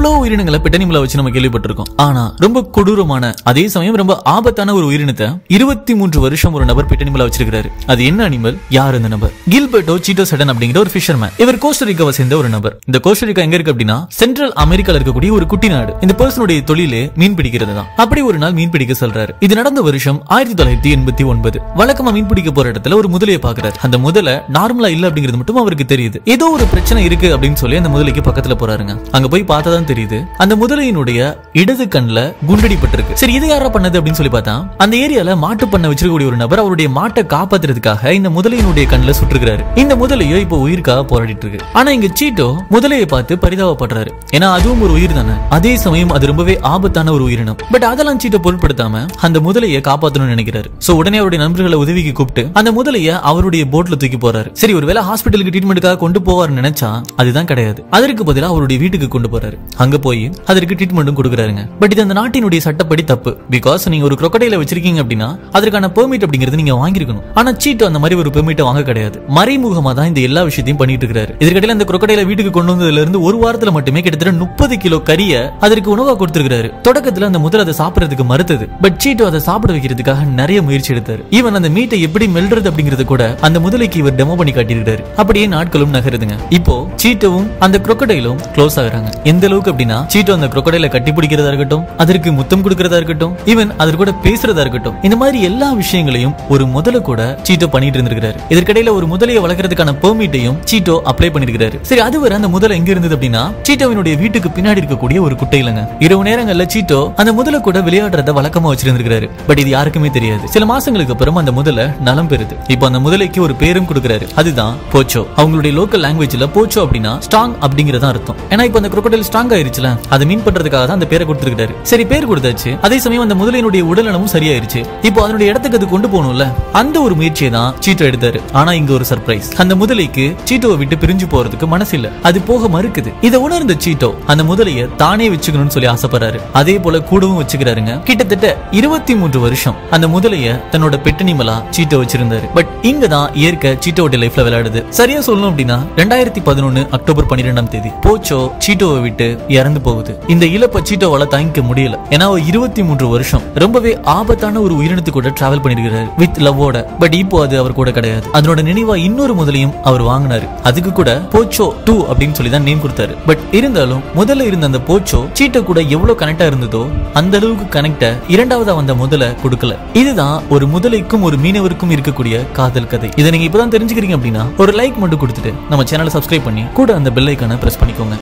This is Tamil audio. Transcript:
எவ்வளவு உயிரினங்களை பெட்டனிமலை வச்சு நம்ம கேள்விப்பட்டிருக்கோம். ஆனா ரொம்ப கொடூரமான அதே சமயம் ரொம்ப ஆபத்தான ஒரு உயிரினத்தை 23 வருஷம் ஒரு நபர் பெட்டனிமலை வச்சிருக்காரு. அது என்ன அனிமல், யார் அந்த நபர்? கில்பர்ட்டோ சீட்டோ சடன் அப்படிங்கிற ஒரு ஃபிஷர்மேன். இவர் கோஸ்டரிக்காவை சேர்ந்த ஒரு நபர். இந்த கோஸ்டரிக்கா எங்க இருக்கு அப்படின்னா சென்ட்ரல் அமெரிக்கால இருக்கக்கூடிய ஒரு குட்டி நாடு. இந்த பர்சனுடைய தொழிலே மீன் பிடிக்கிறது தான். அப்படி ஒரு நாள் மீன் பிடிக்க சொல்றாரு. இது நடந்த வருஷம் 1989. வழக்கமா மீன் பிடிக்க போற இடத்துல ஒரு முதலையை பாக்குறாரு. அந்த முதலை நார்மலா இல்ல அப்படிங்கிறது மட்டும் அவருக்கு தெரியுது. ஏதோ ஒரு பிரச்சனை இருக்கு அப்படின்னு சொல்லி அந்த முதலைக்கு பக்கத்துல போறாருங்க. அங்க போய் பார்த்தாதான் தெரியுது அந்த முதலையினுடைய இடது கண்ணுல குண்டடிப்பட்டிருக்கு. சரி, இது யாரா பண்ணது அப்படின்னு சொல்லி பார்த்தா அந்த ஏரியால மாட்டு பண்ண வச்சிருக்கக்கூடிய ஒரு நபர் அவருடைய மாட்டை காப்பாத்துறதுக்காக இந்த முதலையினுடைய கண்ணுல சுட்டுருக்காரு. இந்த முதலையோ இப்போ உயிருக்காக போராடிட்டு இருக்கு. ஆனா இங்க சீட்டோ முதலையை பார்த்து பரிதாபப்படுறாரு. ஏன்னா அதுவும் ஒரு உயிர் தானே. அதே சமயம் அது ரொம்பவே ஆபத்தான ஒரு உயிரினம். பட் அதெல்லாம் சீட்டோ பொருட்படுத்தாம அந்த முதலையை காப்பாற்றணும்னு நினைக்கிறாரு. சோ உடனே அவருடைய நண்பர்களை உதவிக்கு கூப்பிட்டு அந்த முதலையை அவருடைய போட்ல தூக்கி போறாரு. சரி, ஒருவேளை ஹாஸ்பிட்டலுக்கு ட்ரீட்மெண்ட்டுக்காக கொண்டு போவார்னு நினைச்சா அதுதான் கிடையாது. அதற்கு பதிலா அவருடைய வீட்டுக்கு கொண்டு போறாரு. அங்க போய் அதற்கு ட்ரீட்மெண்ட்டும் கொடுக்குறாருங்க. பட் இது அந்த நாட்டினுடைய சட்டப்படி தப்பு. பிகாஸ் நீங்க ஒரு crocodile வச்சிருக்கீங்க அப்படின்னா அதற்கான பெர்மிட் அப்படிங்கிறது நீங்க வாங்கிருக்கணும். ஆனா சீட்டோ அந்த மாதிரி ஒரு பெர்மிட் வாங்க கிடையாது. மறைமுகமா தான் இந்த எல்லா விஷயத்தையும் பண்ணிட்டு இருக்காரு. இதற்கிடையில அந்த crocodile வீட்டுக்கு கொண்டு வந்ததுல இருந்து ஒரு வாரத்துல மட்டுமே கிட்டத்தட்ட 30 கிலோ கறிய அதற்கு உணவா கொடுத்திருக்காரு. தொடக்கத்துல அந்த முதல்ல அதை சாப்பிடுறதுக்கு மறுத்தது. பட் சீட்டோ அதை சாப்பிட வைக்கிறதுக்காக நிறைய முயற்சி எடுத்தாரு. ஈவன் அந்த மீட்டை எப்படி மெல்றது அப்படிங்கிறது கூட அந்த முதலைக்கு இவர் டெமோ பண்ணி காட்டியிருக்காரு. அப்படியே நாட்களும் நகருதுங்க. இப்போ சீட்டோவும் அந்த crocodileம் க்ளோஸ் ஆகுறாங்க. எந்த அளவுக்கு அப்படின்னா சீட்டோ அந்த crocodile கட்டி பிடிக்கிறதா இருக்கட்டும், அதற்கு முத்தம் கொடுக்கறதா இருக்கட்டும், ஈவன் அது கூட பேசுறதா இருக்கட்டும், இந்த மாதிரி எல்லா விஷயங்களையும் ஒரு முதல கூட சீட்டோ பண்ணிட்டு இருந்திருக்காரு. இதற்கிடையில ஒரு முதலையை வளர்க்கறதுக்கான பெர்மிட்டையும் சீட்டோ அப்ளை பண்ணிருக்காரு. சரி, அதுவரை அந்த முதலை எங்க இருந்தது அப்படின்னா சீட்டோவினுடைய வீட்டுக்கு பின்னாடி இருக்கக்கூடிய ஒரு குட்டையிலங்க. இரவு நேரங்கள்ல சீட்டோ அந்த முதல கூட விளையாடுறத வழக்கமா வச்சிருந்திருக்காரு. பட் இது யாருக்குமே தெரியாது. சில மாசங்களுக்கு அப்புறம் அந்த முதலை நலம் பெறுது. இப்போ அந்த முதலைக்கு ஒரு பேரும் கொடுக்கறாரு. அதுதான் போச்சோ. அவங்களுடைய லோக்கல் லாங்குவேஜ்ல போச்சோ அப்படின்னா ஸ்ட்ராங் அப்படிங்கறத அர்த்தம். ஏன்னா இப்போ அந்த crocodile ஸ்ட்ராங் ஆயிருச்சுல, அதை மீன் பண்றதுக்காக தான் அந்த பேரை கொடுத்திருக்காரு. சரி, பேர் கொடுத்தாச்சு. அதே சமயம் அந்த முதலையினுடைய உடல்நலமும் சரியாயிருச்சு. இப்போ அதனுடைய இடத்துக்கு அது கொண்டு போகணும்ல, அந்த ஒரு முயற்சியை தான் சீட்டோ எடுத்தாரு. ஆனா இங்க ஒரு சர்ப்ரைஸ். அந்த முதலைக்கு சீட்டோவை விட்டு பிரிஞ்சு போறதுக்கு மனசு இல்ல. அது போக மறுக்குது. இதை உணர்ந்த சீட்டோ அந்த முதலையை தானே வச்சுக்கணும்னு சொல்லி ஆசைப்படுறாரு. அதே போல கூடவும் வச்சுக்கிறாருங்க. கிட்டத்தட்ட 23 வருஷம் அந்த முதலைய தன்னோட பெட்டனிமலா சீட்டோ வச்சிருந்தாரு. பட் இங்க தான் இயற்கை சீட்டோட லைஃப்ல விளையாடுது. சரியா சொல்லணும் அப்படின்னா 2011 அக்டோபர் 12 போச்சோ சீட்டோவை விட்டு இறந்து போகுது. இந்த இழப்பை சீட்டோவால தாங்கிக்க முடியல. ஏன்னா 23 வருஷம் ரொம்பவே ஆபத்தான ஒரு உயிரினத்து கூட டிராவல் பண்ணிருக்காரு வித் லவ்வோட. பட் இப்போ அது அவர் கூட கிடையாது. அதனோட நினைவா இன்னொரு முதலையும் அவர் வாங்கினாரு. அதுக்கு கூட போச்சோ 2 அப்படின்னு சொல்லி தான் நேம் கொடுத்தாரு. பட் இருந்தாலும் முதல்ல இருந்த அந்த போச்சோ சீட்டோ கூட எவ்வளவு கனெக்டா இருந்ததோ அந்த அளவுக்கு கனெக்ட இரண்டாவதா வந்த முதலை கொடுக்கல. இதுதான் ஒரு முதலைக்கும் ஒரு மீனவருக்கும் இருக்கக்கூடிய காதல் கதை. இதை நீங்க இப்பதான் தெரிஞ்சுக்கிறீங்க அப்படின்னா ஒரு லைக் மட்டும் கொடுத்துட்டு நம்ம சேனலை சப்ஸ்கிரைப் பண்ணி கூட அந்த பெல் ஐகானை பிரஸ் பண்ணிக்கோங்க.